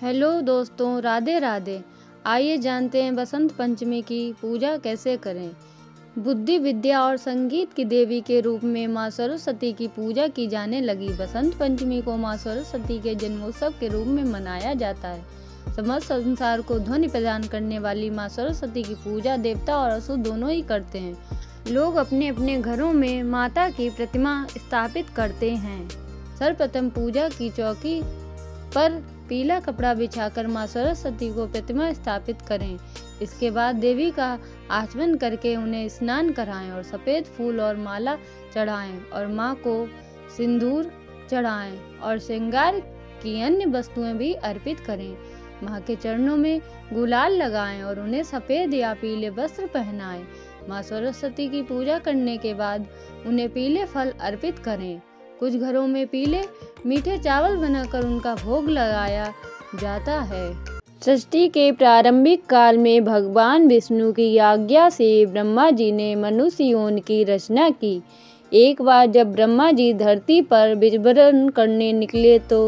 Hello दोस्तों, राधे राधे। आइए जानते हैं बसंत पंचमी की पूजा कैसे करें। बुद्धि, विद्या और संगीत की देवी के रूप में माँ सरस्वती की पूजा की जाने लगी। बसंत पंचमी को माँ सरस्वती के जन्मोत्सव के रूप में मनाया जाता है। समस्त संसार को ध्वनि प्रदान करने वाली माँ सरस्वती की पूजा देवता और असुर दोनों ही करते हैं। लोग अपने अपने घरों में माता की प्रतिमा स्थापित करते हैं। सर्वप्रथम पूजा की चौकी पर पीला कपड़ा बिछाकर माँ सरस्वती को प्रतिमा स्थापित करें। इसके बाद देवी का आचमन करके उन्हें स्नान कराएं और सफ़ेद फूल और माला चढ़ाएं और माँ को सिंदूर चढ़ाएं और श्रृंगार की अन्य वस्तुएं भी अर्पित करें। माँ के चरणों में गुलाल लगाएं और उन्हें सफ़ेद या पीले वस्त्र पहनाएं। माँ सरस्वती की पूजा करने के बाद उन्हें पीले फल अर्पित करें। कुछ घरों में पीले मीठे चावल बनाकर उनका भोग लगाया जाता है। सृष्टि के प्रारंभिक काल में भगवान विष्णु की आज्ञा से ब्रह्मा जी ने मनुष्य योन की रचना की। एक बार जब ब्रह्मा जी धरती पर विचरण करने निकले तो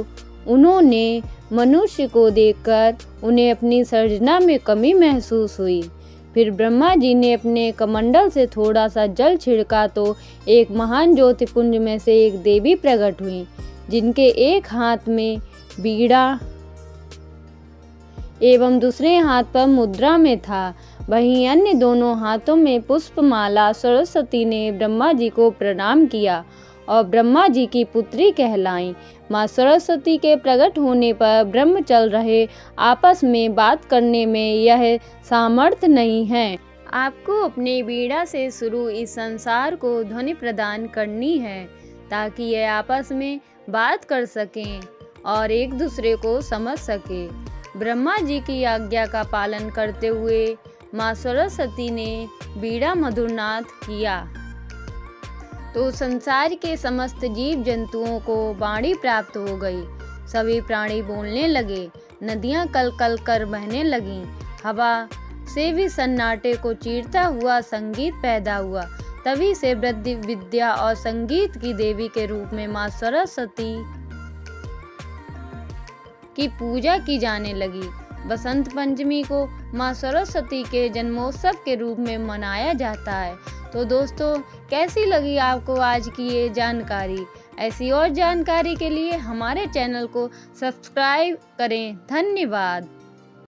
उन्होंने मनुष्य को देखकर उन्हें अपनी सर्जना में कमी महसूस हुई। फिर ब्रह्मा जी ने अपने कमंडल से थोड़ा सा जल छिड़का तो एक महान ज्योतिपुंज में से एक देवी प्रकट हुई, जिनके एक हाथ में बीड़ा एवं दूसरे हाथ पर मुद्रा में था। वहीं अन्य दोनों हाथों में पुष्पमाला। सरस्वती ने ब्रह्मा जी को प्रणाम किया और ब्रह्मा जी की पुत्री कहलाई। माँ सरस्वती के प्रकट होने पर ब्रह्म चल रहे आपस में बात करने में यह सामर्थ्य नहीं है। आपको अपने बीड़ा से शुरू इस संसार को ध्वनि प्रदान करनी है ताकि यह आपस में बात कर सकें और एक दूसरे को समझ सके। ब्रह्मा जी की आज्ञा का पालन करते हुए माँ सरस्वती ने बीड़ा मधुरनाद किया तो संसार के समस्त जीव जंतुओं को वाणी प्राप्त हो गई। सभी प्राणी बोलने लगे, नदियां कल कल कर बहने लगीं, हवा से भी सन्नाटे को चीरता हुआ संगीत पैदा हुआ। तभी से बुद्धि, विद्या और संगीत की देवी के रूप में माँ सरस्वती की पूजा की जाने लगी। बसंत पंचमी को माँ सरस्वती के जन्मोत्सव के रूप में मनाया जाता है। तो दोस्तों, कैसी लगी आपको आज की ये जानकारी? ऐसी और जानकारी के लिए हमारे चैनल को सब्सक्राइब करें। धन्यवाद।